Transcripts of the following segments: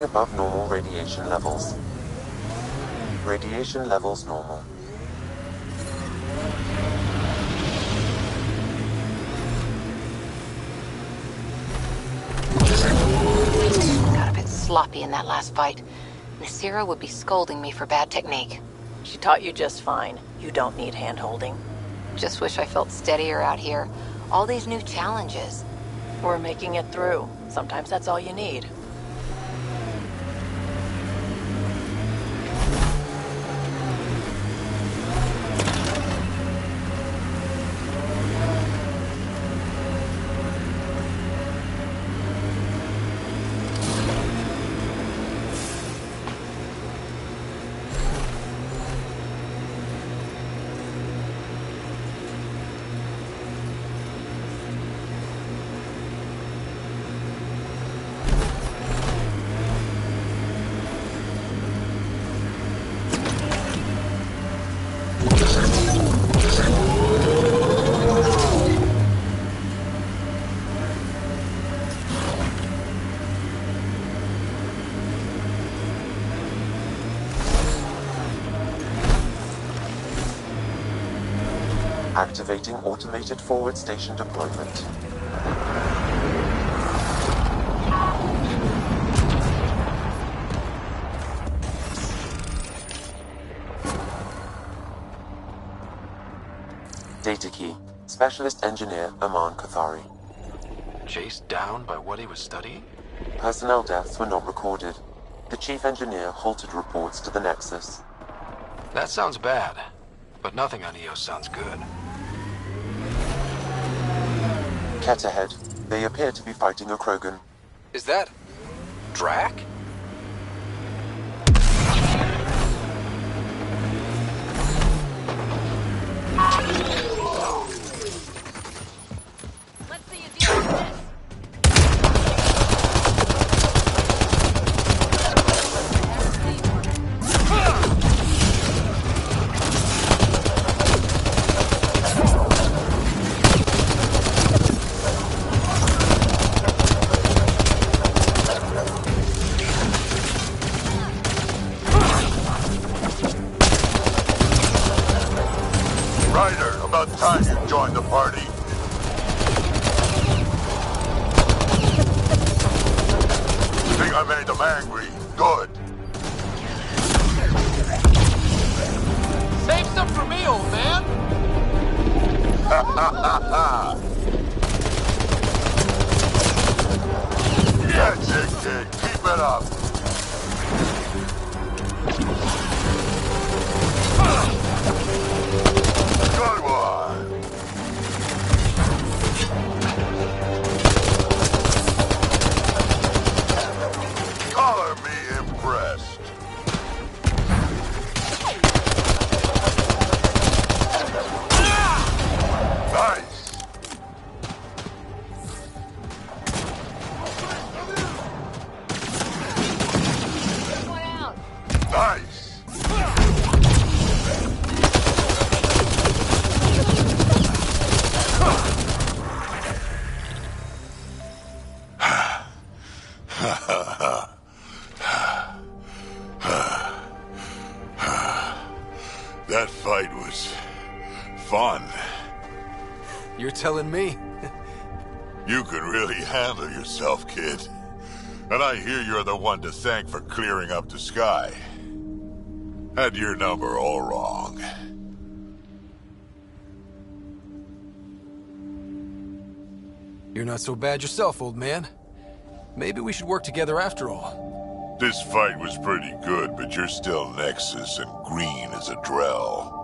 Above normal radiation levels. Radiation levels normal. Got a bit sloppy in that last fight. Nasira would be scolding me for bad technique. She taught you just fine. You don't need hand-holding. Just wish I felt steadier out here. All these new challenges. We're making it through. Sometimes that's all you need. Activating automated forward station deployment. Data key. Specialist engineer Aman Kathari. Chased down by what he was studying? Personnel deaths were not recorded. The chief engineer halted reports to the Nexus. That sounds bad, but nothing on EOS sounds good. Ket ahead. They appear to be fighting a Krogan. Is that... Drac? Let's see you deal with this. About time you joined the party. Think I made them angry? Good. Save some for me, old man! Ha ha ha ha! That's it, kid. Keep it up. Good one. Color me impressed. Nice. Nice. That fight was fun. You're telling me? You can really handle yourself, kid. And I hear you're the one to thank for clearing up the sky. Had your number all wrong. You're not so bad yourself, old man. Maybe we should work together after all. This fight was pretty good, but you're still Nexus and green as a Drell.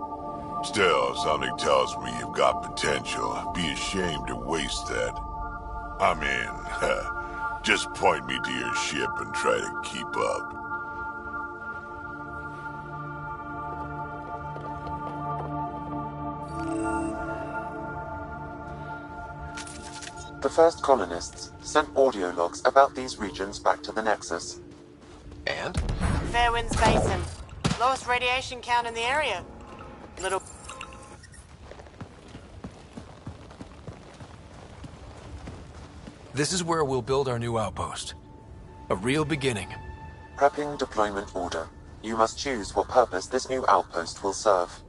Still, something tells me you've got potential. Be ashamed to waste that. I'm in. Just point me to your ship and try to keep up. The first colonists sent audio logs about these regions back to the Nexus. And? Fairwinds Basin. Lowest radiation count in the area. Little... This is where we'll build our new outpost. A real beginning. Prepping deployment order. You must choose what purpose this new outpost will serve.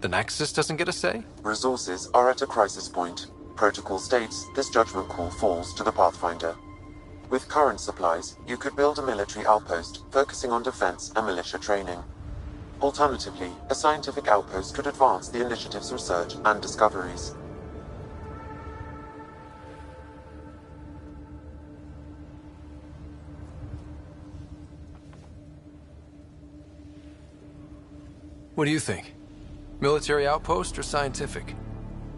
The Nexus doesn't get a say? Resources are at a crisis point. Protocol states this judgment call falls to the Pathfinder. With current supplies, you could build a military outpost focusing on defense and militia training. Alternatively, a scientific outpost could advance the initiative's research and discoveries. What do you think? Military outpost or scientific?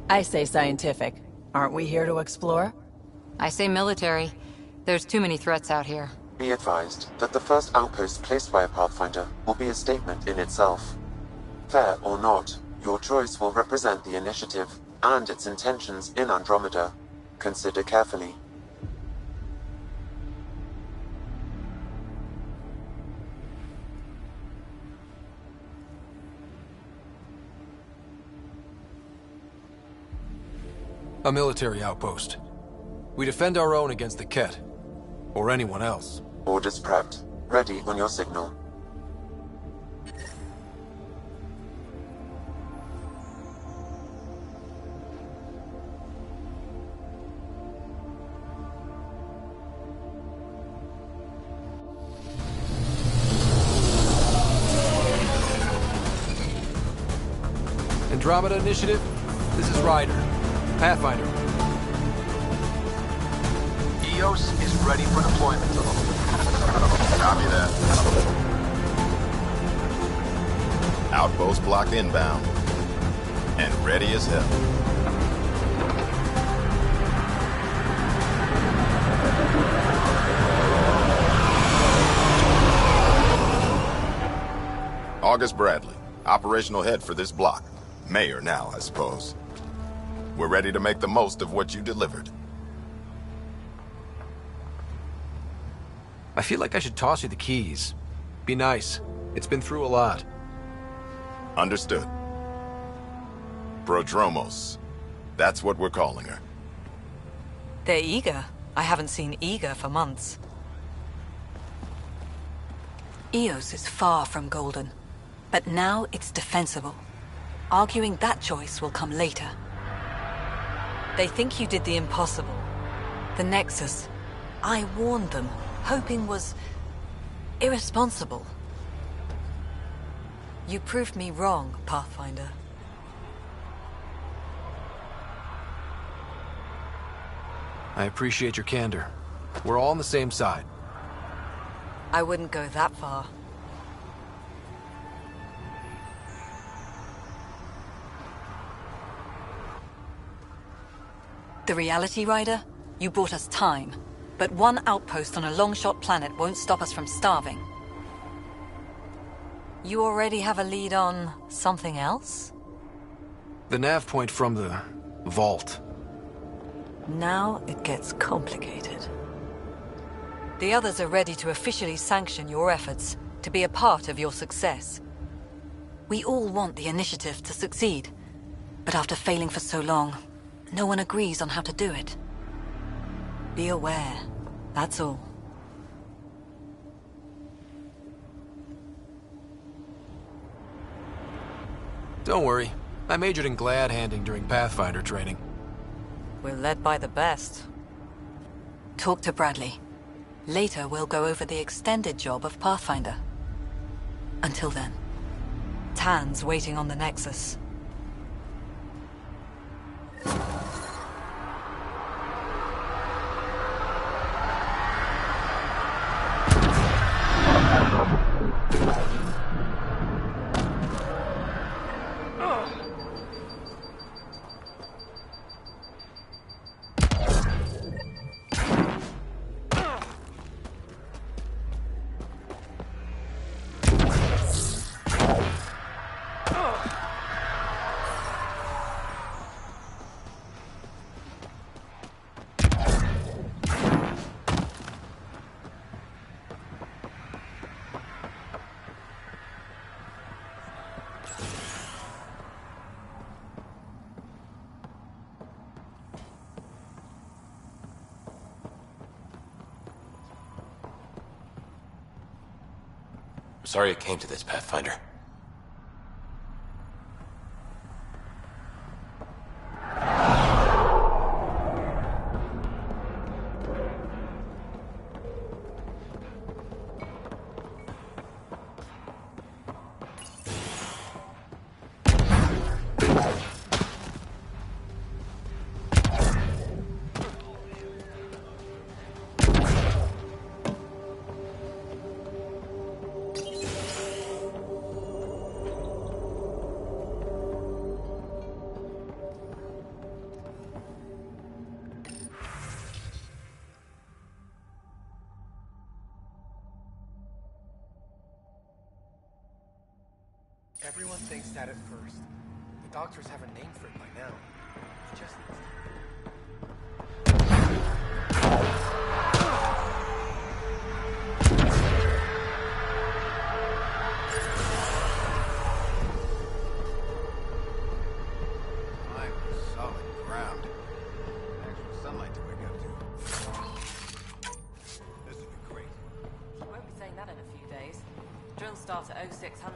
I say scientific. Aren't we here to explore? I say military. There's too many threats out here. Be advised that the first outpost placed by a Pathfinder will be a statement in itself. Fair or not, your choice will represent the initiative and its intentions in Andromeda. Consider carefully. A military outpost. We defend our own against the Ket. Or anyone else. Orders prepped. Ready on your signal. Andromeda Initiative, this is Ryder. Pathfinder. EOS is ready for deployment. Copy that. Outpost blocked inbound. And ready as hell. August Bradley, operational head for this block. Mayor now, I suppose. We're ready to make the most of what you delivered. I feel like I should toss you the keys. Be nice. It's been through a lot. Understood. Prodromos. That's what we're calling her. They're eager. I haven't seen eager for months. EOS is far from golden, but now it's defensible. Arguing that choice will come later. They think you did the impossible. The Nexus. I warned them, hoping was irresponsible. You proved me wrong, Pathfinder. I appreciate your candor. We're all on the same side. I wouldn't go that far. The Reality Rider? You brought us time. But one outpost on a long-shot planet won't stop us from starving. You already have a lead on something else? The nav point from the vault. Now it gets complicated. The others are ready to officially sanction your efforts, to be a part of your success. We all want the initiative to succeed, but after failing for so long, no one agrees on how to do it. Be aware, that's all. Don't worry. I majored in glad handing during Pathfinder training. We're led by the best. Talk to Bradley. Later, we'll go over the extended job of Pathfinder. Until then, Tan's waiting on the Nexus. Sorry it came to this, Pathfinder. Everyone thinks that at first. The doctors have a name for it by now. It just needs I'm solid ground. Actual sunlight to wake up to. This will be great. Won't be saying that in a few days. Drill starts at 0600.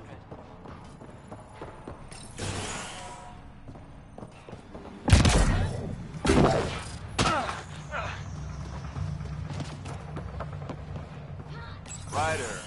Ryder.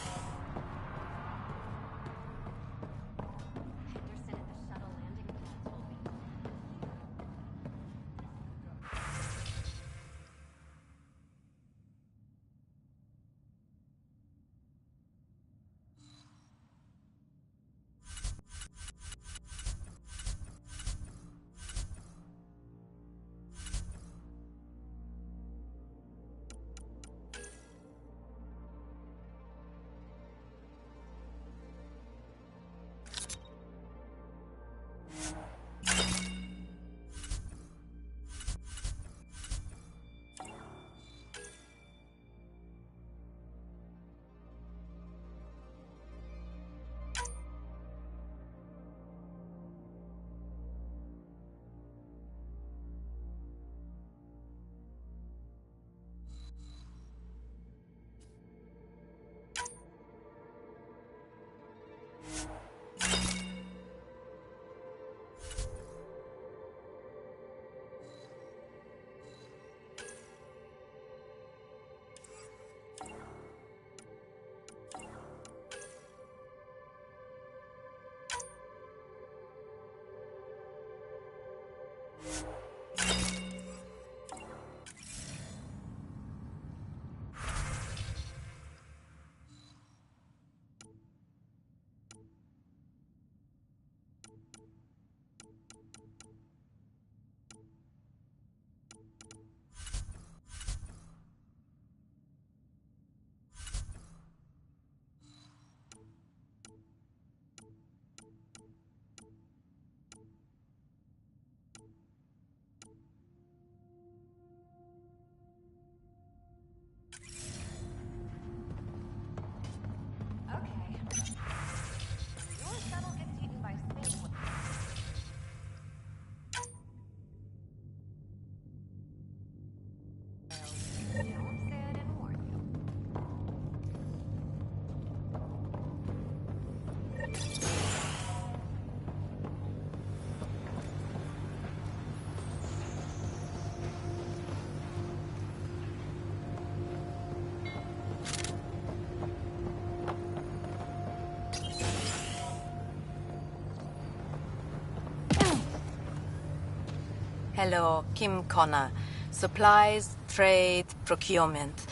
Hello, Kim Connor. Supplies, trade, procurement.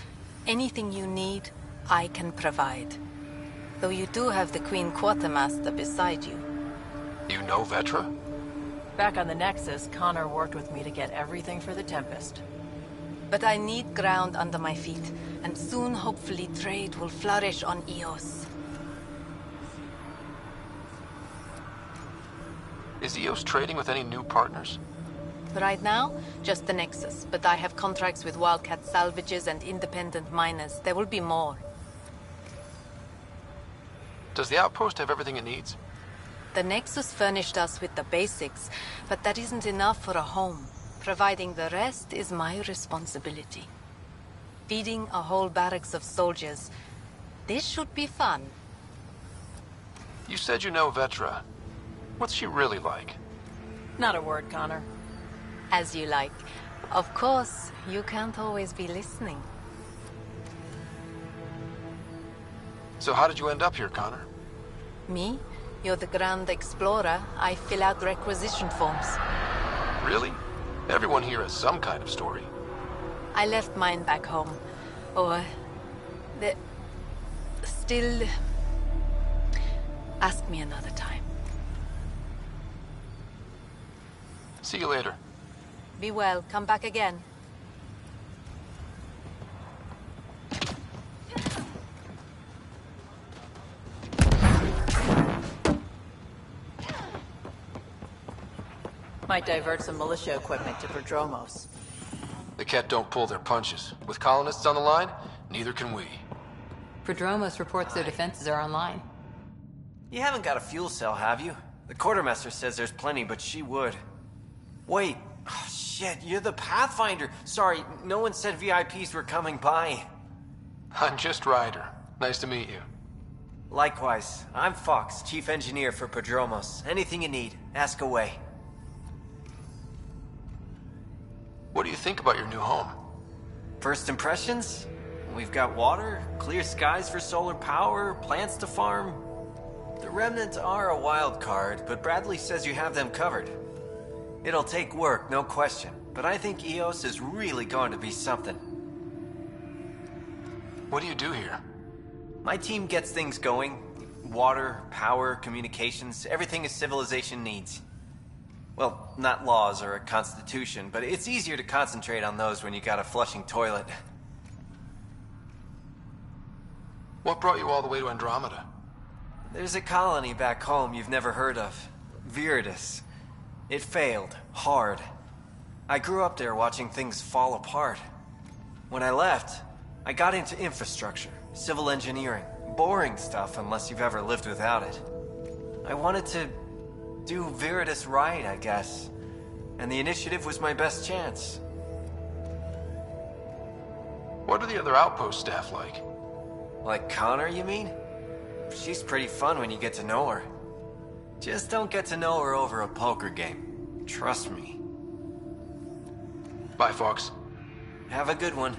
Anything you need, I can provide. Though you do have the Queen Quartermaster beside you. You know Vetra? Back on the Nexus, Connor worked with me to get everything for the Tempest. But I need ground under my feet, and soon, hopefully, trade will flourish on Eos. Is EOS trading with any new partners? Right now, just the Nexus, but I have contracts with Wildcat salvages and independent miners. There will be more. Does the outpost have everything it needs? The Nexus furnished us with the basics, but that isn't enough for a home. Providing the rest is my responsibility. Feeding a whole barracks of soldiers. This should be fun. You said you know Vetra. What's she really like? Not a word, Connor. As you like. Of course, you can't always be listening. So how did you end up here, Connor? Me? You're the Grand Explorer. I fill out requisition forms. Really? Everyone here has some kind of story. I left mine back home. Or... Still... Ask me another time. See you later. Be well. Come back again. Might divert some militia equipment to Prodromos. The Ket don't pull their punches. With colonists on the line, neither can we. Prodromos reports their defenses are online. You haven't got a fuel cell, have you? The quartermaster says there's plenty, but she would. Wait. Oh, shit, you're the Pathfinder. Sorry, no one said VIPs were coming by. I'm just Ryder. Nice to meet you. Likewise. I'm Fox, Chief Engineer for Prodromos. Anything you need, ask away. What do you think about your new home? First impressions? We've got water, clear skies for solar power, plants to farm. The Remnants are a wild card, but Bradley says you have them covered. It'll take work, no question, but I think EOS is really going to be something. What do you do here? My team gets things going. Water, power, communications, everything a civilization needs. Well, not laws or a constitution, but it's easier to concentrate on those when you got a flushing toilet. What brought you all the way to Andromeda? There's a colony back home you've never heard of. Viridis. It failed. Hard. I grew up there watching things fall apart. When I left, I got into infrastructure, civil engineering. Boring stuff unless you've ever lived without it. I wanted to do Viridis right, I guess. And the initiative was my best chance. What are the other outpost staff like? Like Connor, you mean? She's pretty fun when you get to know her. Just don't get to know her over a poker game. Trust me. Bye, Fox. Have a good one.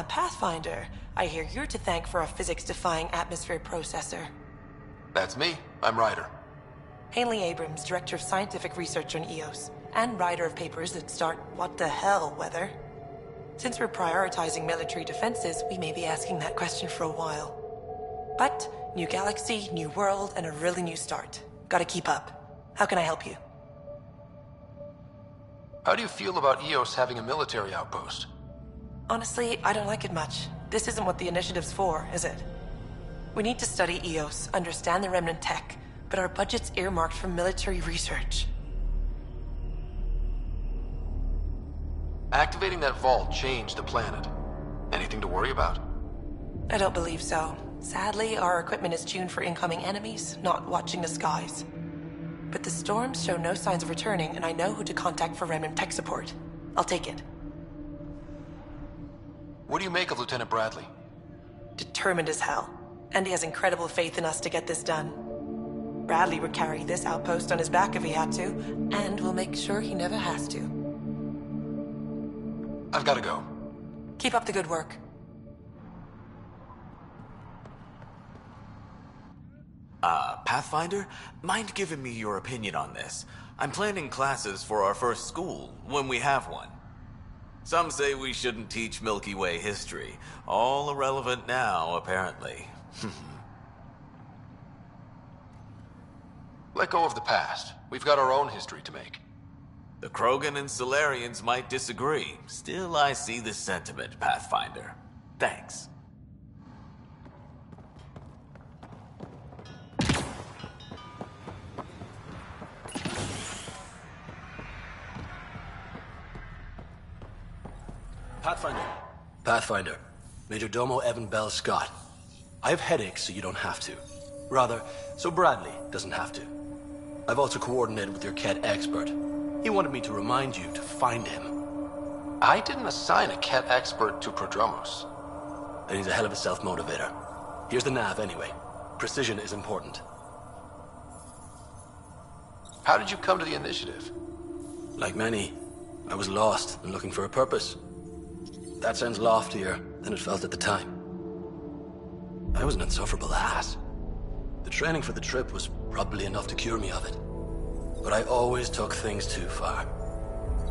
Pathfinder. I hear you're to thank for a physics-defying atmosphere processor. That's me. I'm Ryder. Haley Abrams, Director of Scientific Research on EOS, and writer of papers that start what the hell weather. Since we're prioritizing military defenses, we may be asking that question for a while. But, new galaxy, new world, and a really new start. Gotta keep up. How can I help you? How do you feel about EOS having a military outpost? Honestly, I don't like it much. This isn't what the initiative's for, is it? We need to study EOS, understand the Remnant tech, but our budget's earmarked for military research. Activating that vault changed the planet. Anything to worry about? I don't believe so. Sadly, our equipment is tuned for incoming enemies, not watching the skies. But the storms show no signs of returning, and I know who to contact for Remnant tech support. I'll take it. What do you make of Lieutenant Bradley? Determined as hell. And he has incredible faith in us to get this done. Bradley would carry this outpost on his back if he had to, and we'll make sure he never has to. I've got to go. Keep up the good work. Pathfinder, mind giving me your opinion on this? I'm planning classes for our first school, when we have one. Some say we shouldn't teach Milky Way history. All irrelevant now, apparently. Let go of the past. We've got our own history to make. The Krogan and Solarians might disagree. Still, I see the sentiment, Pathfinder. Thanks. Pathfinder. Major Domo Evan Bell Scott. I have headaches, so you don't have to. Rather, so Bradley doesn't have to. I've also coordinated with your Ket expert. He wanted me to remind you to find him. I didn't assign a Ket expert to Prodromos. Then he's a hell of a self-motivator. Here's the nav anyway. Precision is important. How did you come to the initiative? Like many, I was lost and looking for a purpose. That sounds loftier than it felt at the time. I was an insufferable ass. The training for the trip was probably enough to cure me of it. But I always took things too far.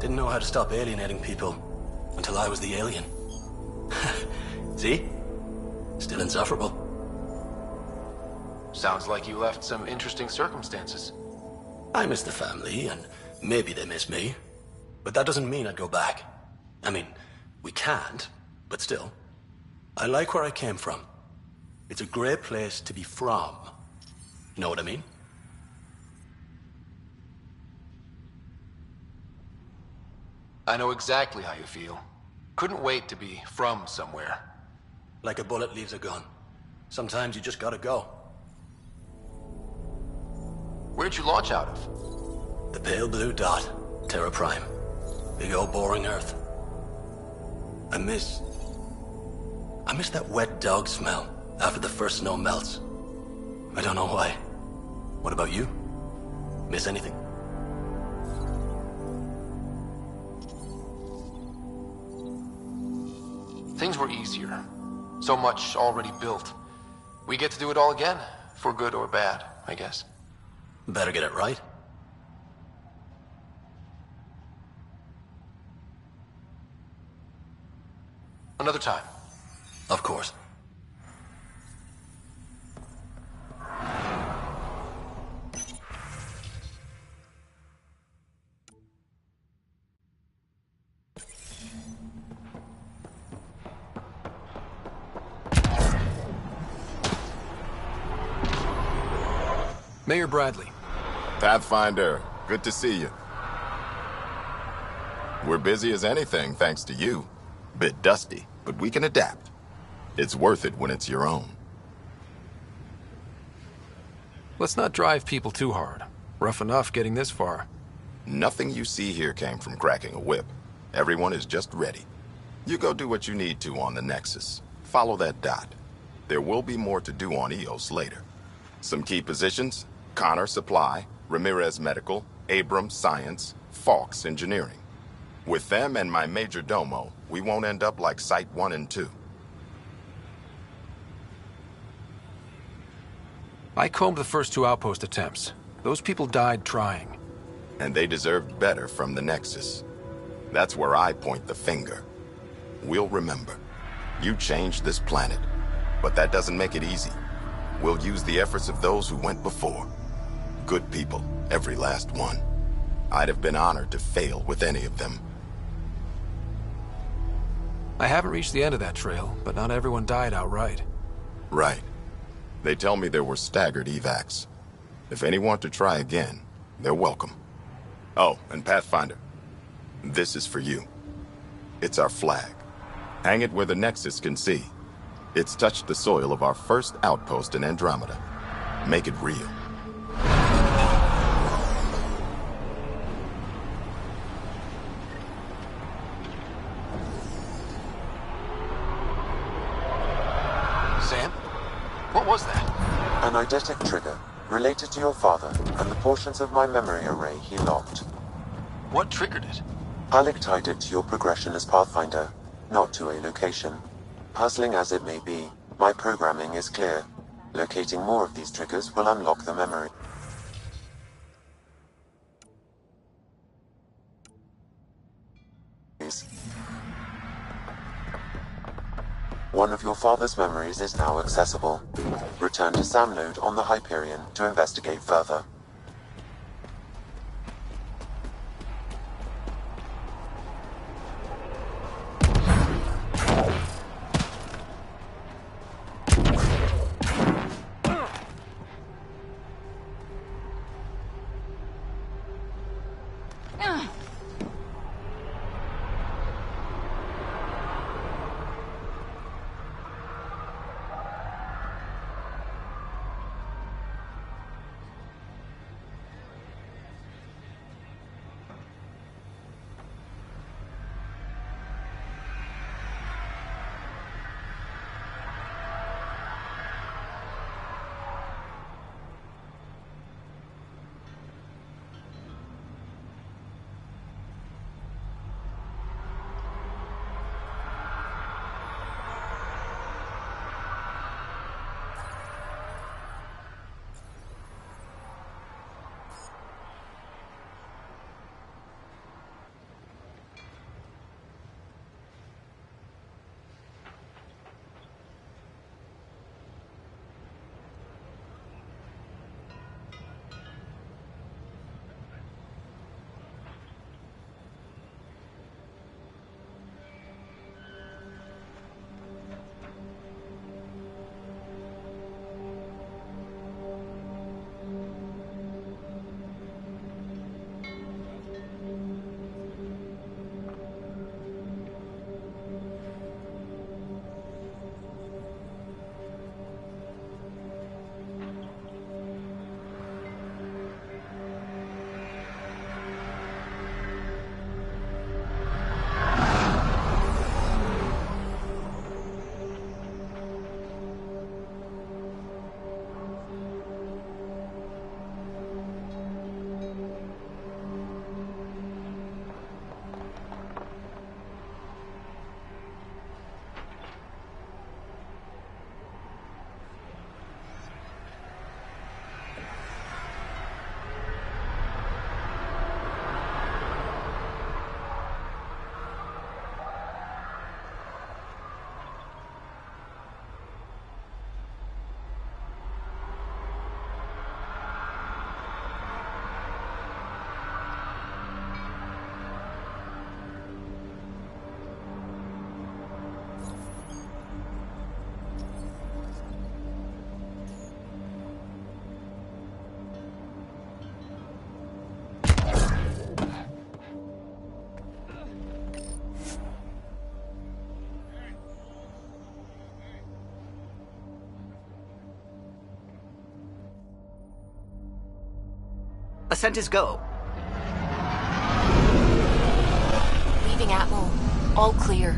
Didn't know how to stop alienating people until I was the alien. See? Still insufferable. Sounds like you left some interesting circumstances. I miss the family, and maybe they miss me. But that doesn't mean I'd go back. I mean, we can't, but still. I like where I came from. It's a great place to be from. Know what I mean? I know exactly how you feel. Couldn't wait to be from somewhere. Like a bullet leaves a gun. Sometimes you just gotta go. Where'd you launch out of? The pale blue dot. Terra Prime. Big old boring Earth. I miss that wet dog smell after the first snow melts. I don't know why. What about you? Miss anything? Things were easier. So much already built. We get to do it all again, for good or bad, I guess. Better get it right. Another time. Of course. Mayor Bradley. Pathfinder, good to see you. We're busy as anything, thanks to you. Bit dusty, but we can adapt. It's worth it when it's your own. Let's not drive people too hard. Rough enough getting this far. Nothing you see here came from cracking a whip. Everyone is just ready. You go do what you need to on the Nexus. Follow that dot. There will be more to do on EOS later. Some key positions: Connor Supply, Ramirez Medical, Abrams Science, Fawkes Engineering. With them and my Major Domo, we won't end up like Site 1 and 2. I combed the first 2 outpost attempts. Those people died trying. And they deserved better from the Nexus. That's where I point the finger. We'll remember. You changed this planet, but that doesn't make it easy. We'll use the efforts of those who went before. Good people, every last one. I'd have been honored to fail with any of them. I haven't reached the end of that trail, but not everyone died outright. Right. They tell me there were staggered evacs. If any want to try again, they're welcome. Oh, and Pathfinder, this is for you. It's our flag. Hang it where the Nexus can see. It's touched the soil of our first outpost in Andromeda. Make it real. Sam? What was that? An eidetic trigger, related to your father, and the portions of my memory array he locked. What triggered it? Alec tied it to your progression as Pathfinder, not to a location. Puzzling as it may be, my programming is clear. Locating more of these triggers will unlock the memory. One of your father's memories is now accessible. Return to Sam node on the Hyperion to investigate further. Ascent is go. Leaving Atmo. All clear.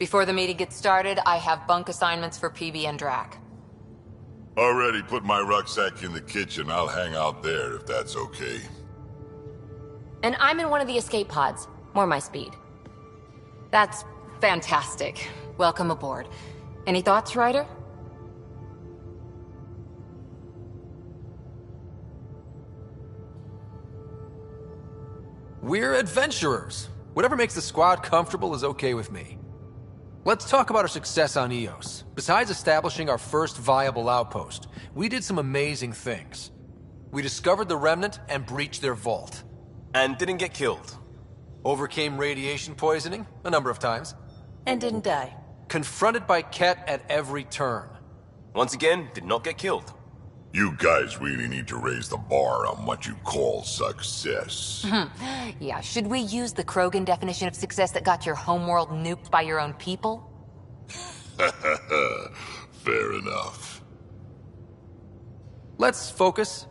Before the meeting gets started, I have bunk assignments for PB and Drac. Already put my rucksack in the kitchen. I'll hang out there if that's okay. And I'm in one of the escape pods. More my speed. That's fantastic. Welcome aboard. Any thoughts, Ryder? We're adventurers. Whatever makes the squad comfortable is okay with me. Let's talk about our success on Eos. Besides establishing our first viable outpost, we did some amazing things. We discovered the Remnant and breached their vault. And didn't get killed. Overcame radiation poisoning a number of times. And didn't die. Confronted by Ket at every turn. Once again, did not get killed. You guys really need to raise the bar on what you call success. Yeah, should we use the Krogan definition of success that got your homeworld nuked by your own people? Fair enough. Let's focus.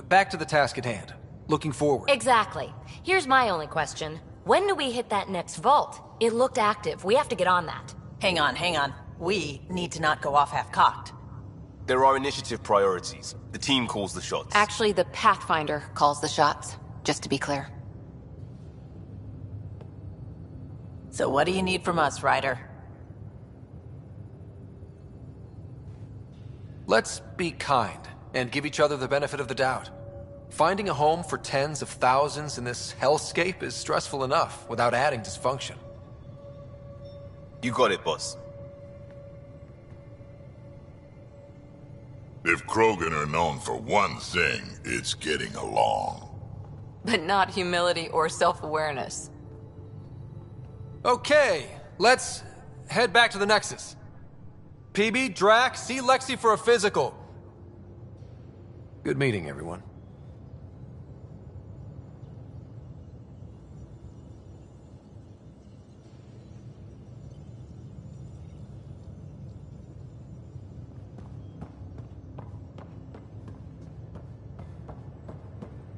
Back to the task at hand. Looking forward. Exactly. Here's my only question. When do we hit that next vault? It looked active. We have to get on that. Hang on. We need to not go off half-cocked. There are initiative priorities. The team calls the shots. Actually, the Pathfinder calls the shots, just to be clear. So what do you need from us, Ryder? Let's be kind and give each other the benefit of the doubt. Finding a home for tens of thousands in this hellscape is stressful enough without adding dysfunction. You got it, boss. If Krogan are known for one thing, it's getting along. But not humility or self-awareness. Okay, let's head back to the Nexus. PB, Drac, see Lexi for a physical. Good meeting, everyone.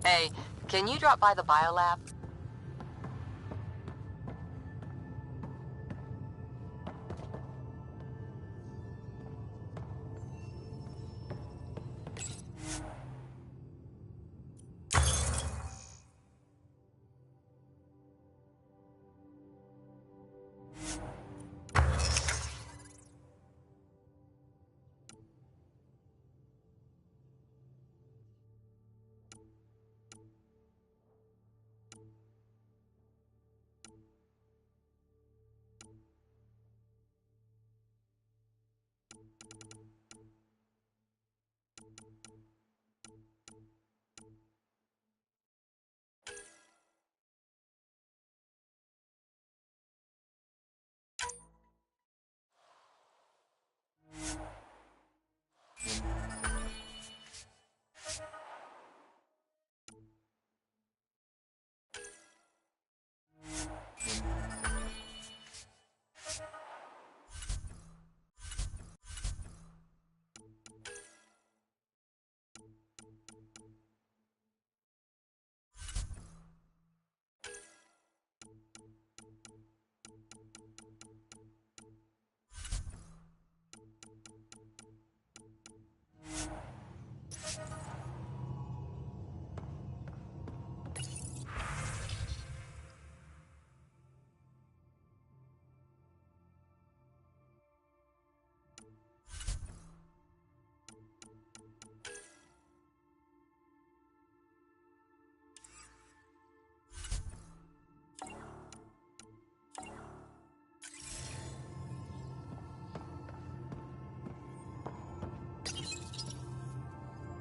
Hey, can you drop by the biolab?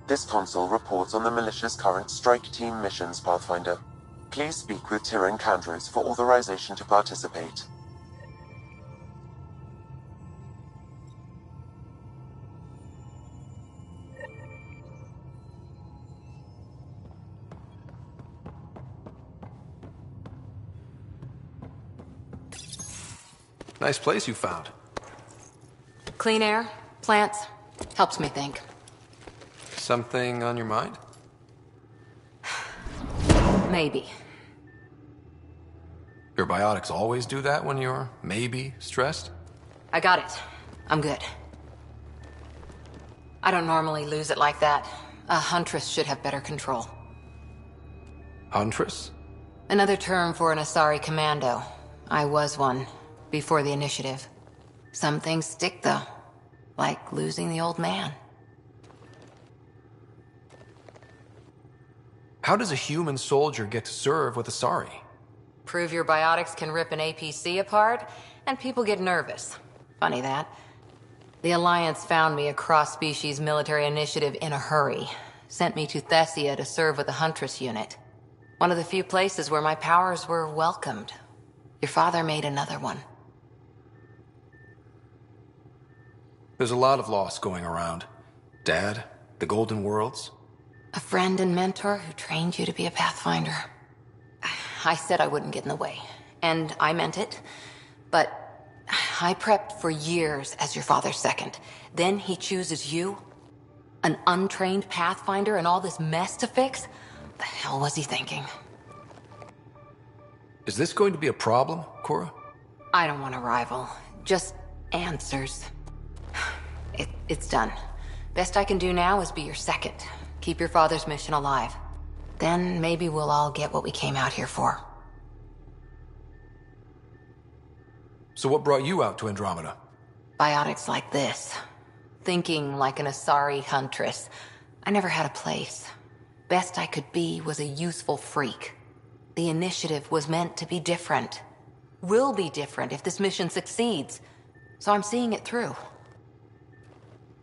This console reports on the militia's current strike team missions, Pathfinder. Please speak with Tyrann Kandros for authorization to participate. Nice place you found. Clean air, plants, helps me think. Something on your mind? Maybe. Your biotics always do that when you're maybe stressed? I got it. I'm good. I don't normally lose it like that. A huntress should have better control. Huntress? Another term for an Asari commando. I was one, before the initiative. Some things stick, though. Like losing the old man. How does a human soldier get to serve with Asari? Prove your biotics can rip an APC apart, and people get nervous. Funny that. The Alliance found me a cross-species military initiative in a hurry. Sent me to Thessia to serve with the Huntress unit. One of the few places where my powers were welcomed. Your father made another one. There's a lot of loss going around. Dad, the Golden Worlds. A friend and mentor who trained you to be a Pathfinder. I said I wouldn't get in the way, and I meant it. But I prepped for years as your father's second. Then he chooses you? An untrained Pathfinder and all this mess to fix? The hell was he thinking? Is this going to be a problem, Cora? I don't want a rival. Just answers. It's done. Best I can do now is be your second. Keep your father's mission alive. Then maybe we'll all get what we came out here for. So what brought you out to Andromeda? Biotics like this. Thinking like an Asari huntress. I never had a place. Best I could be was a useful freak. The initiative was meant to be different. Will be different if this mission succeeds. So I'm seeing it through.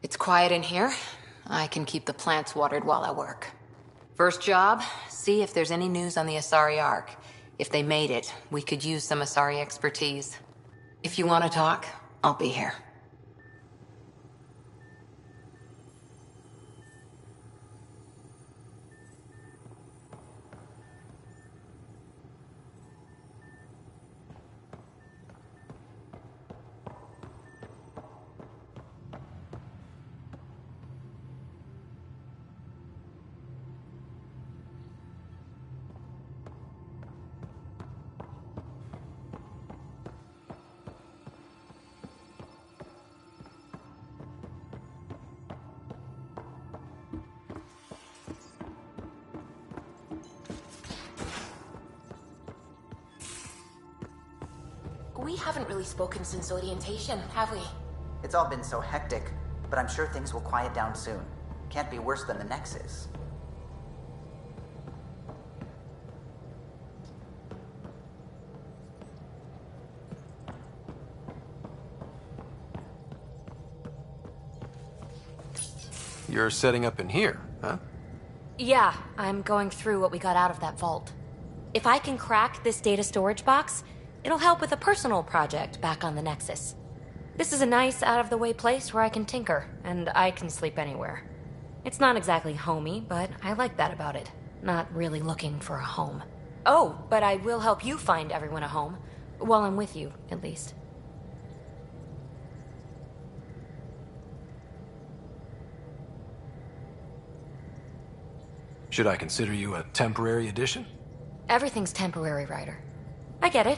It's quiet in here. I can keep the plants watered while I work. First job, see if there's any news on the Asari Ark. If they made it, we could use some Asari expertise. If you want to talk, I'll be here. We haven't really spoken since orientation, have we? It's all been so hectic, but I'm sure things will quiet down soon. Can't be worse than the Nexus. You're setting up in here, huh? Yeah, I'm going through what we got out of that vault. If I can crack this data storage box, it'll help with a personal project back on the Nexus. This is a nice, out-of-the-way place where I can tinker, and I can sleep anywhere. It's not exactly homey, but I like that about it. Not really looking for a home. Oh, but I will help you find everyone a home. While I'm with you, at least. Should I consider you a temporary addition? Everything's temporary, Ryder. I get it.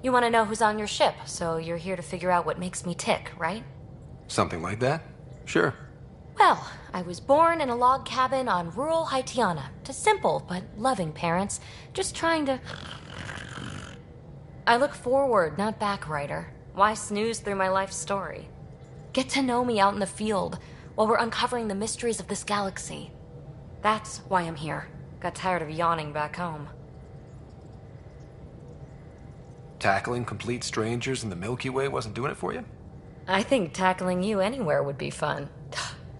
You want to know who's on your ship, so you're here to figure out what makes me tick, right? Something like that? Sure. Well, I was born in a log cabin on rural Haitiana to simple but loving parents, just trying to... I look forward, not back, Ryder. Why snooze through my life story? Get to know me out in the field while we're uncovering the mysteries of this galaxy. That's why I'm here. Got tired of yawning back home. Tackling complete strangers in the Milky Way wasn't doing it for you? I think tackling you anywhere would be fun.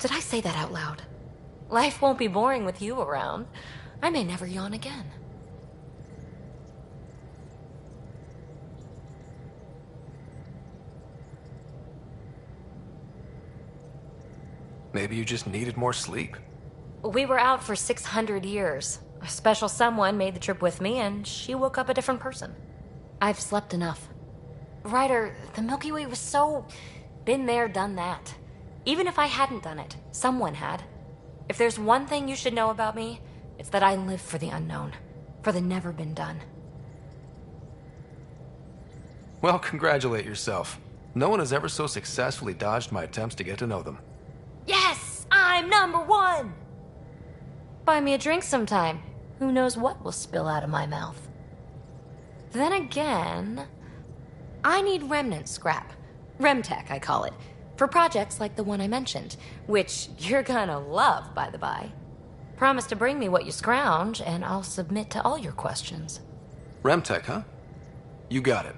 Did I say that out loud? Life won't be boring with you around. I may never yawn again. Maybe you just needed more sleep. We were out for 600 years. A special someone made the trip with me, and she woke up a different person. I've slept enough. Ryder, the Milky Way was so... been there, done that. Even if I hadn't done it, someone had. If there's one thing you should know about me, it's that I live for the unknown. For the never been done. Well, congratulate yourself. No one has ever so successfully dodged my attempts to get to know them. Yes! I'm #1! Buy me a drink sometime. Who knows what will spill out of my mouth. Then again, I need remnant scrap. Remtech, I call it. For projects like the one I mentioned, which you're gonna love, by the by. Promise to bring me what you scrounge, and I'll submit to all your questions. Remtech, huh? You got it.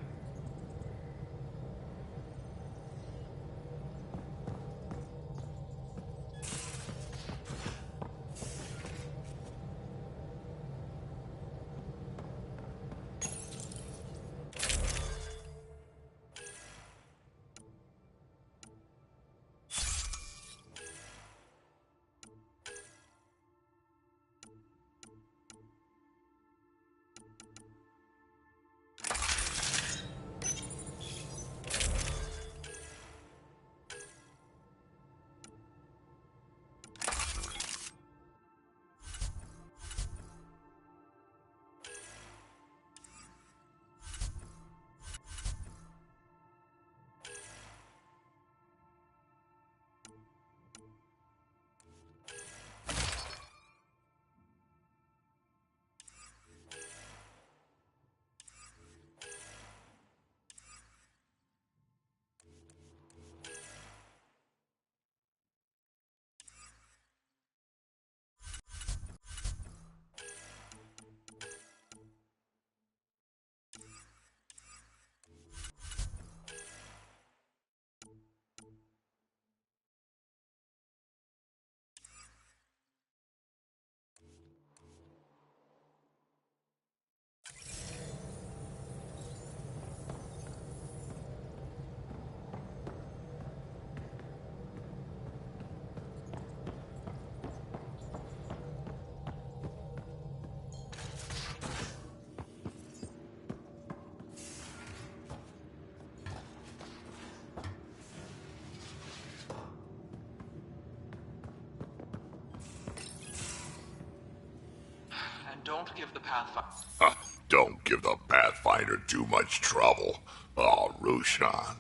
don't give the Pathfinder... Don't give the Pathfinder too much trouble. Oh, Roshan.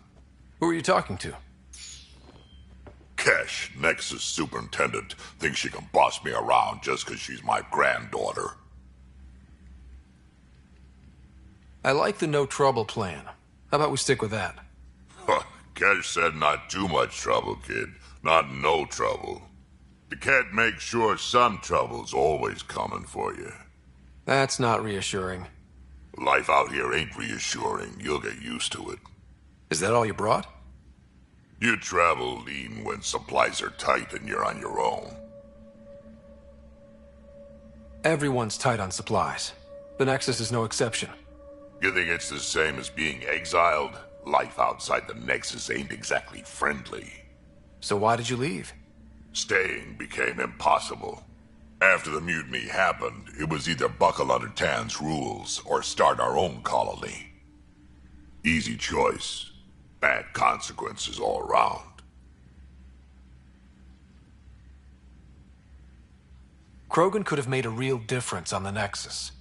Who are you talking to? Kesh, Nexus Superintendent, thinks she can boss me around just because she's my granddaughter. I like the no trouble plan. How about we stick with that? Kesh said not too much trouble, kid. Not no trouble. The cat makes sure some trouble's always coming for you. That's not reassuring. Life out here ain't reassuring. You'll get used to it. Is that all you brought? You travel lean when supplies are tight and you're on your own. Everyone's tight on supplies. The Nexus is no exception. You think it's the same as being exiled? Life outside the Nexus ain't exactly friendly. So why did you leave? Staying became impossible. After the mutiny happened, it was either buckle under Tan's rules or start our own colony. Easy choice. Bad consequences all around. Krogan could have made a real difference on the Nexus.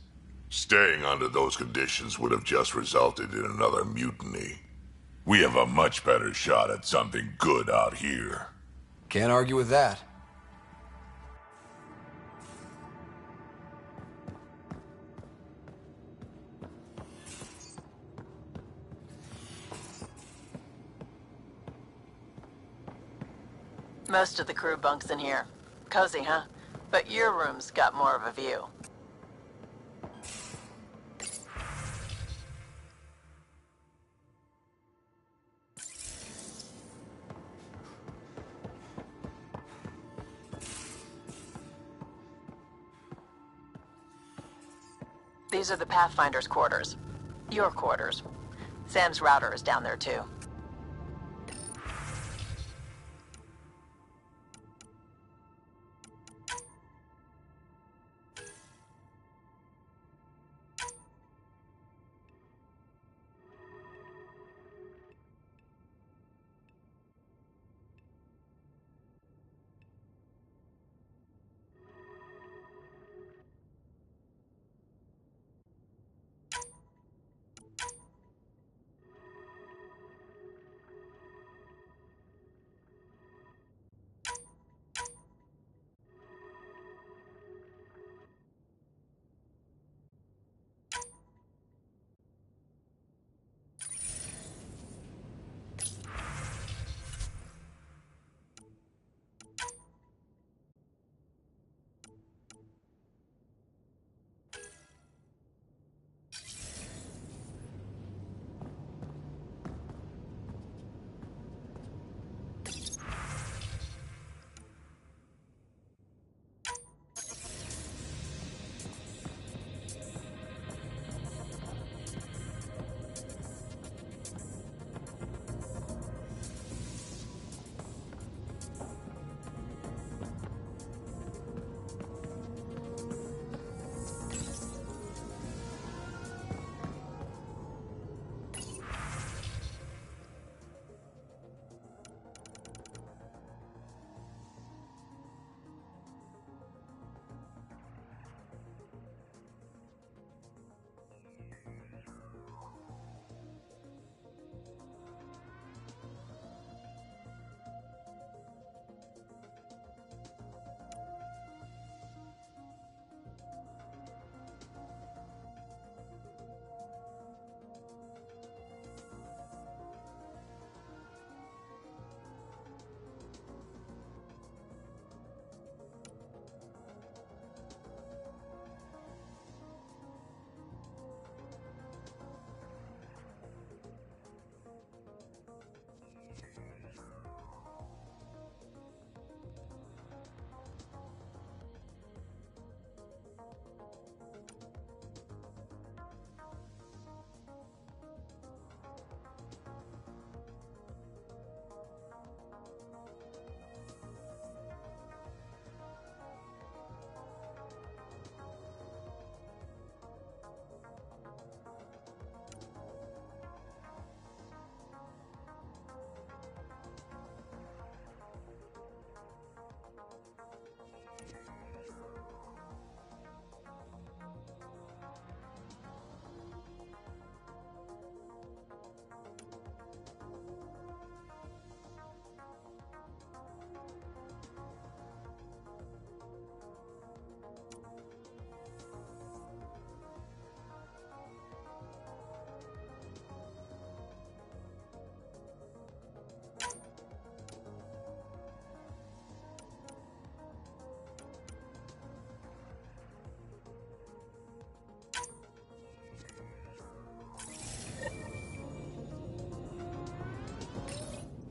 Staying under those conditions would have just resulted in another mutiny. We have a much better shot at something good out here. Can't argue with that. Most of the crew bunks in here. Cozy, huh? But your room's got more of a view. These are the Pathfinder's quarters. Your quarters. Sam's router is down there too.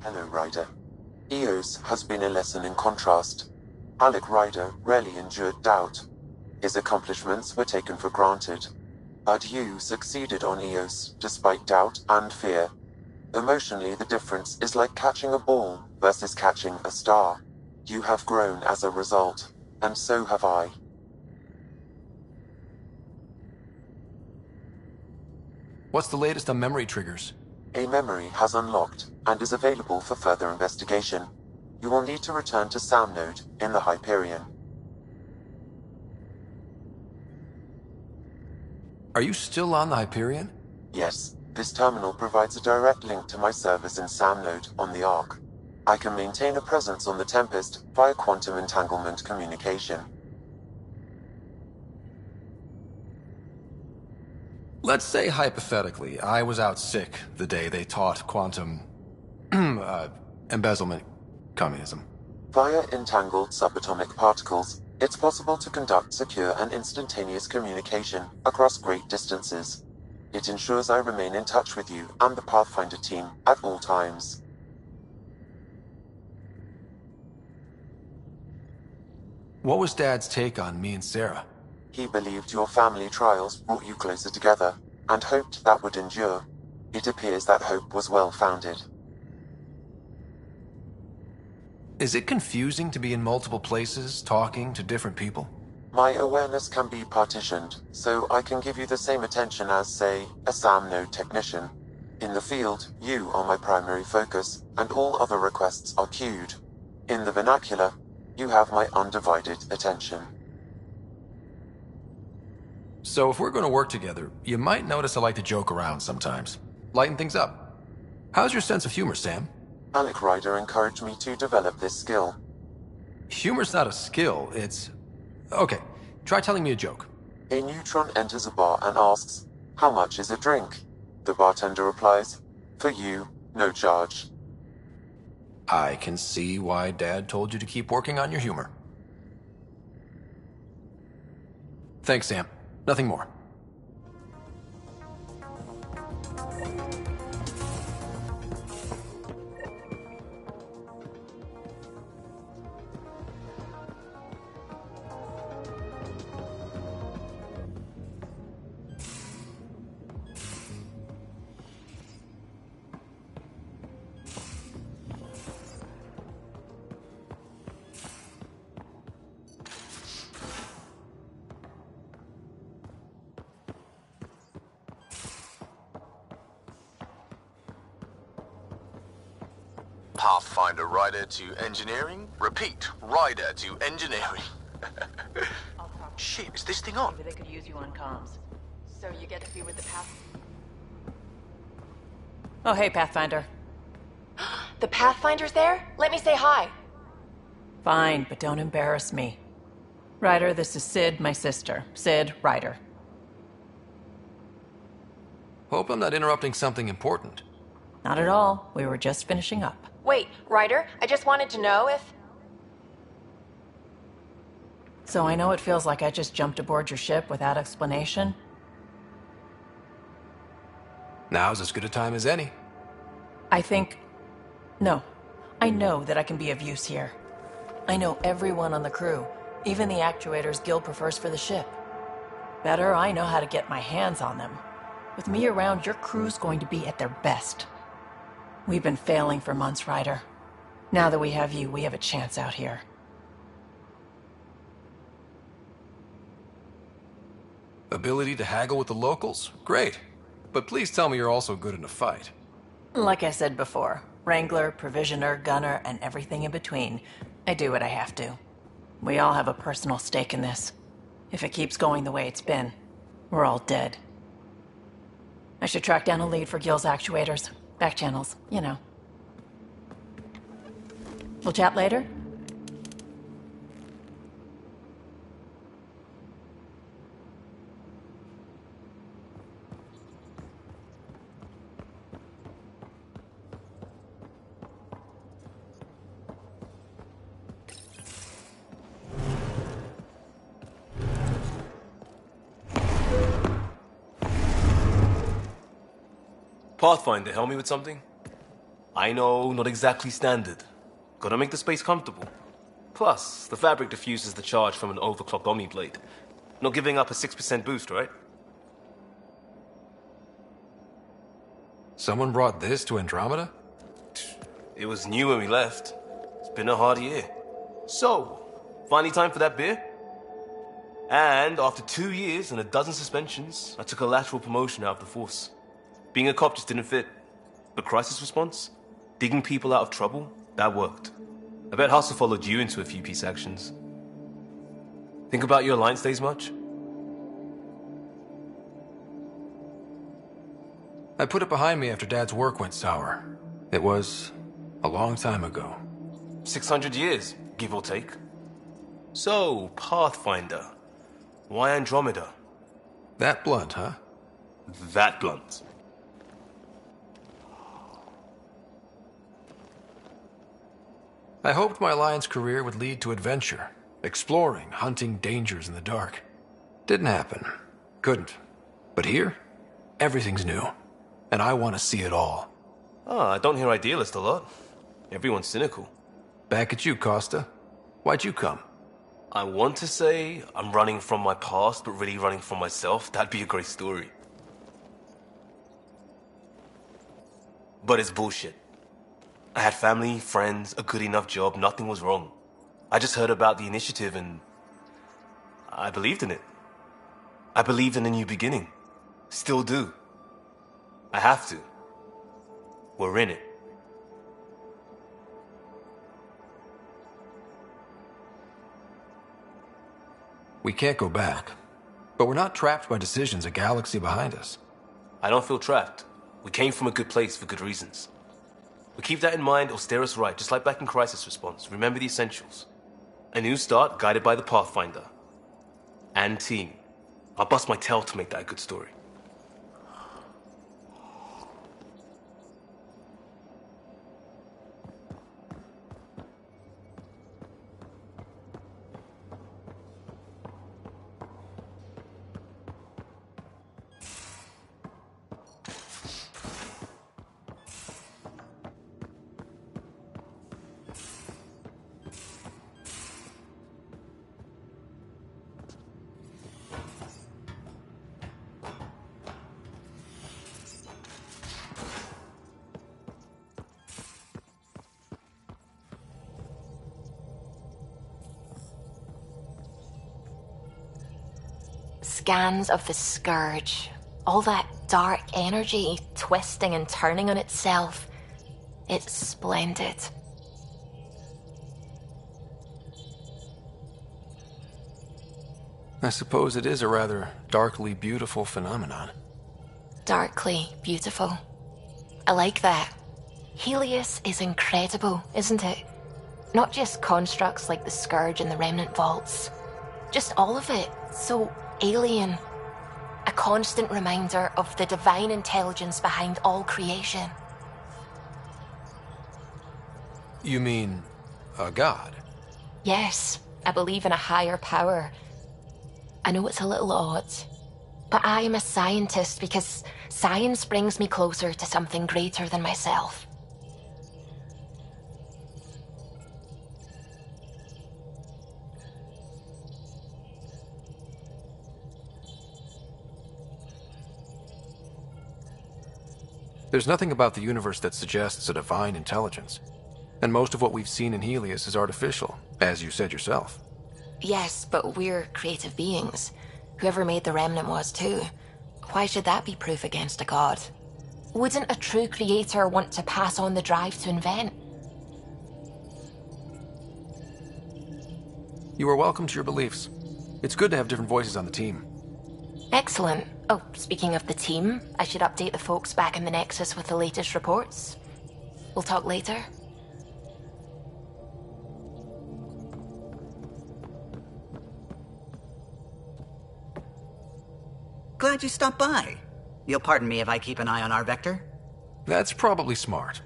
Hello, Ryder. Eos has been a lesson in contrast. Alec Ryder rarely endured doubt. His accomplishments were taken for granted. But you succeeded on Eos, despite doubt and fear. Emotionally, the difference is like catching a ball versus catching a star. You have grown as a result, and so have I. What's the latest on memory triggers? A memory has unlocked, and is available for further investigation. You will need to return to Sam Node in the Hyperion. Are you still on the Hyperion? Yes, this terminal provides a direct link to my servers in Sam Node on the Ark. I can maintain a presence on the Tempest via quantum entanglement communication. Let's say, hypothetically, I was out sick the day they taught quantum... embezzlement communism. Via entangled subatomic particles, it's possible to conduct secure and instantaneous communication across great distances. It ensures I remain in touch with you and the Pathfinder team at all times. What was Dad's take on me and Sarah? He believed your family trials brought you closer together, and hoped that would endure. It appears that hope was well-founded. Is it confusing to be in multiple places, talking to different people? My awareness can be partitioned, so I can give you the same attention as, say, a SAM node technician. In the field, you are my primary focus, and all other requests are queued. In the vernacular, you have my undivided attention. So if we're going to work together, you might notice I like to joke around sometimes. Lighten things up. How's your sense of humor, Sam? Alec Ryder encouraged me to develop this skill. Humor's not a skill, it's... Okay, try telling me a joke. A neutron enters a bar and asks, "How much is a drink?" The bartender replies, "For you, no charge." I can see why Dad told you to keep working on your humor. Thanks, Sam. Nothing more. Pathfinder rider to engineering. Repeat, rider to engineering. Shit, is this thing on? Maybe they could use you on comms. So you get to be with the Oh, hey, Pathfinder. The Pathfinder's there? Let me say hi. Fine, but don't embarrass me. Ryder, this is Sid, my sister. Sid, Ryder. Hope I'm not interrupting something important. Not at all. We were just finishing up. Wait, Ryder, I just wanted to know if... So I know it feels like I just jumped aboard your ship without explanation. Now's as good a time as any. No. I know that I can be of use here. I know everyone on the crew, even the actuators Gil prefers for the ship. Better, I know how to get my hands on them. With me around, your crew's going to be at their best. We've been failing for months, Ryder. Now that we have you, we have a chance out here. Ability to haggle with the locals? Great. But please tell me you're also good in a fight. Like I said before, Wrangler, Provisioner, Gunner, and everything in between. I do what I have to. We all have a personal stake in this. If it keeps going the way it's been, we're all dead. I should track down a lead for Gil's actuators. Back channels, you know. We'll chat later? Pathfinder, help me with something? I know, not exactly standard. Gotta make the space comfortable. Plus, the fabric diffuses the charge from an overclocked Omni blade. Not giving up a 6% boost, right? Someone brought this to Andromeda? It was new when we left. It's been a hard year. So, finally time for that beer? And after 2 years and a dozen suspensions, I took a lateral promotion out of the force. Being a cop just didn't fit. But crisis response? Digging people out of trouble? That worked. I bet Hustle followed you into a few peace actions. Think about your Alliance days much? I put it behind me after Dad's work went sour. It was a long time ago. 600 years, give or take. So, Pathfinder. Why Andromeda? That blunt, huh? That blunt. I hoped my Alliance career would lead to adventure, exploring, hunting dangers in the dark. Didn't happen. Couldn't. But here, everything's new. And I want to see it all. I don't hear idealist a lot. Everyone's cynical. Back at you, Costa. Why'd you come? I want to say I'm running from my past, but really running from myself. That'd be a great story. But it's bullshit. I had family, friends, a good enough job, nothing was wrong. I just heard about the initiative and I believed in it. I believed in a new beginning. Still do. I have to. We're in it. We can't go back. But we're not trapped by decisions a galaxy behind us. I don't feel trapped. We came from a good place for good reasons. We keep that in mind, it'll steer us right, just like back in Crisis Response. Remember the essentials. A new start guided by the Pathfinder. And team. I'll bust my tail to make that a good story. Scans of the Scourge. All that dark energy twisting and turning on itself. It's splendid. I suppose it is a rather darkly beautiful phenomenon. Darkly beautiful. I like that. Helios is incredible, isn't it? Not just constructs like the Scourge and the Remnant Vaults. Just all of it. So alien. A constant reminder of the divine intelligence behind all creation. You mean a god? Yes, I believe in a higher power. I know it's a little odd, but I am a scientist because science brings me closer to something greater than myself. There's nothing about the universe that suggests a divine intelligence. And most of what we've seen in Helios is artificial, as you said yourself. Yes, but we're creative beings. Whoever made the Remnant was too. Why should that be proof against a god? Wouldn't a true creator want to pass on the drive to invent? You are welcome to your beliefs. It's good to have different voices on the team. Excellent. Oh, speaking of the team, I should update the folks back in the Nexus with the latest reports. We'll talk later. Glad you stopped by. You'll pardon me if I keep an eye on our vector? That's probably smart.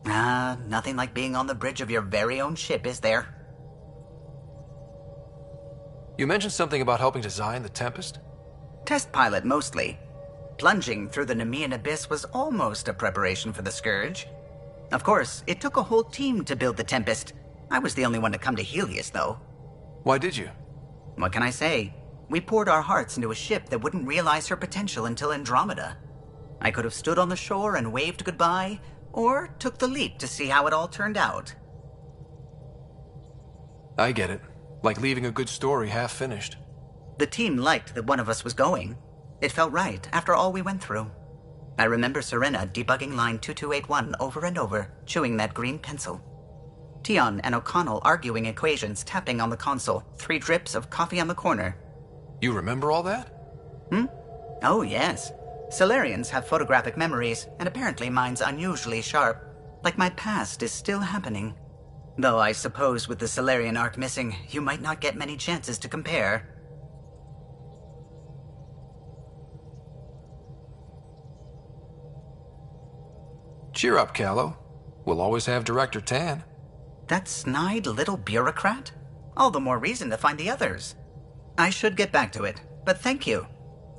Nothing like being on the bridge of your very own ship, is there? You mentioned something about helping design the Tempest? Test pilot, mostly. Plunging through the Nemean abyss was almost a preparation for the Scourge. Of course, it took a whole team to build the Tempest. I was the only one to come to Helios, though. Why did you? What can I say? We poured our hearts into a ship that wouldn't realize her potential until Andromeda. I could have stood on the shore and waved goodbye, or took the leap to see how it all turned out. I get it. Like leaving a good story half-finished. The team liked that one of us was going. It felt right after all we went through. I remember Serena debugging line 2281 over and over, chewing that green pencil. Tion and O'Connell arguing equations, tapping on the console, 3 drips of coffee on the corner. You remember all that? Oh, yes. Solarians have photographic memories, and apparently mine's unusually sharp. Like my past is still happening. Though I suppose with the Solarian arc missing, you might not get many chances to compare. Cheer up, Callow. We'll always have Director Tan. That snide little bureaucrat? All the more reason to find the others. I should get back to it, but thank you.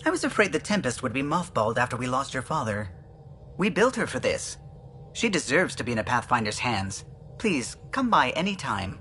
I was afraid the Tempest would be mothballed after we lost your father. We built her for this. She deserves to be in a Pathfinder's hands. Please, come by any time.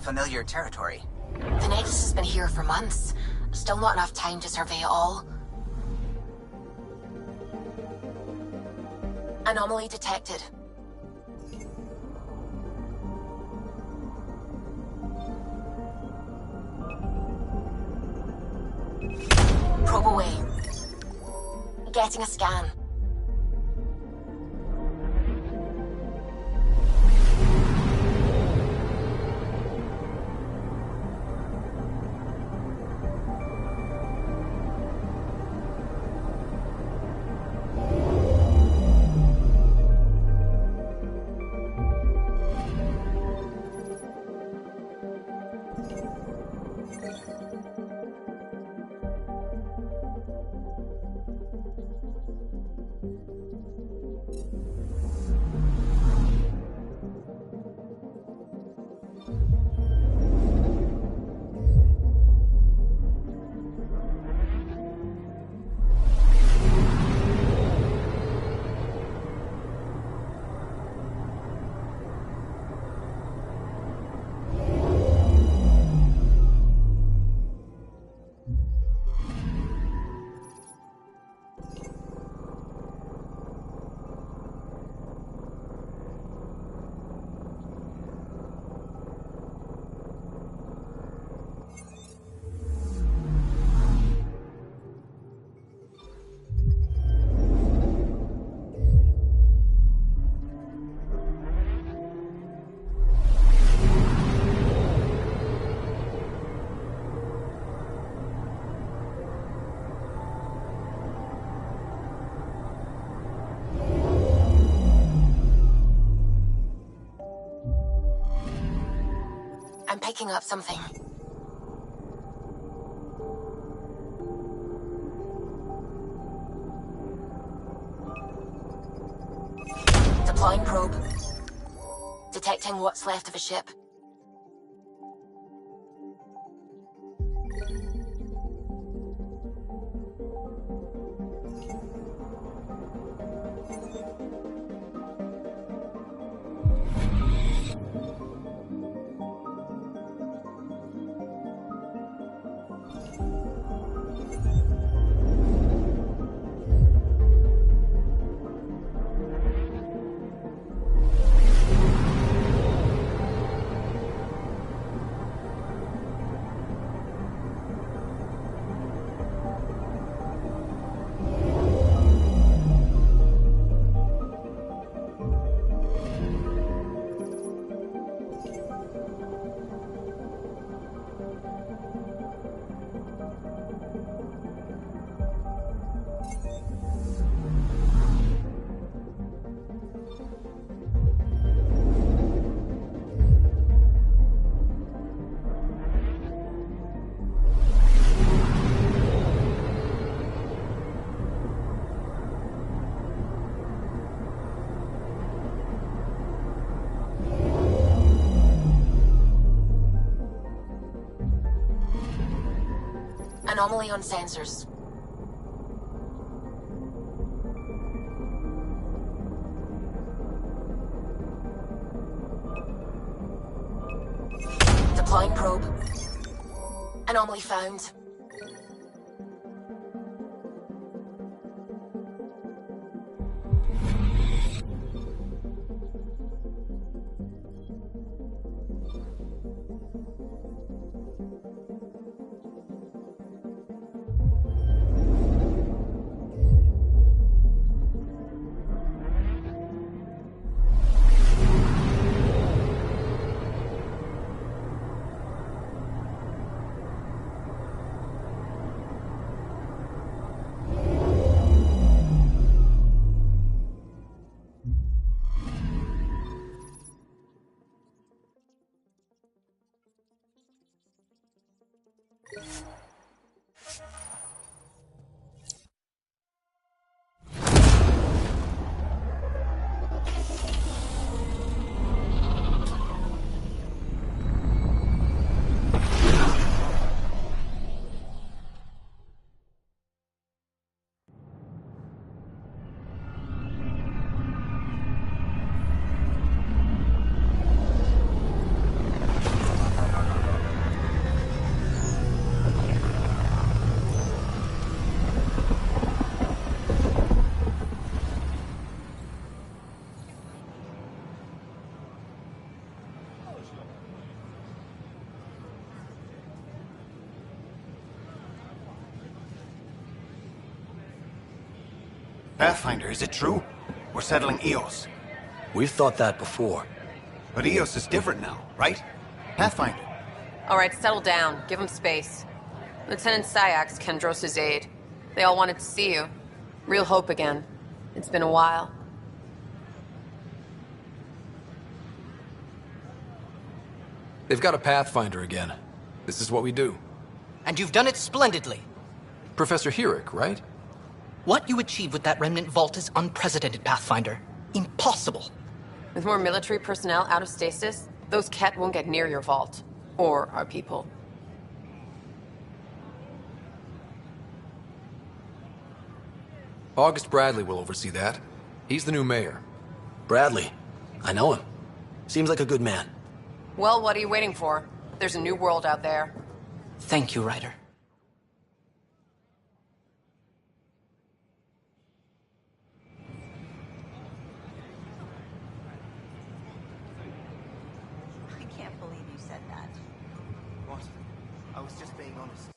familiar territory. The Nexus has been here for months. Still not enough time to survey it all. Anomaly detected. Probe away. Getting a scan. I'm picking up something. Deploying probe. Detecting what's left of a ship. Anomaly on sensors. Deploying probe. Anomaly found. Pathfinder, is it true? We're settling Eos. We've thought that before. But Eos is different now, right? Pathfinder. All right, settle down. Give him space. Lieutenant Syax, Kendros' aide. They all wanted to see you. Real hope again. It's been a while. They've got a Pathfinder again. This is what we do. And you've done it splendidly. Professor Herrick, right? What you achieved with that remnant vault is unprecedented, Pathfinder. Impossible. With more military personnel out of stasis, those Ket won't get near your vault. Or our people. August Bradley will oversee that. He's the new mayor. Bradley. I know him. Seems like a good man. Well, what are you waiting for? There's a new world out there. Thank you, Ryder. I can't believe you said that. What? I was just being honest.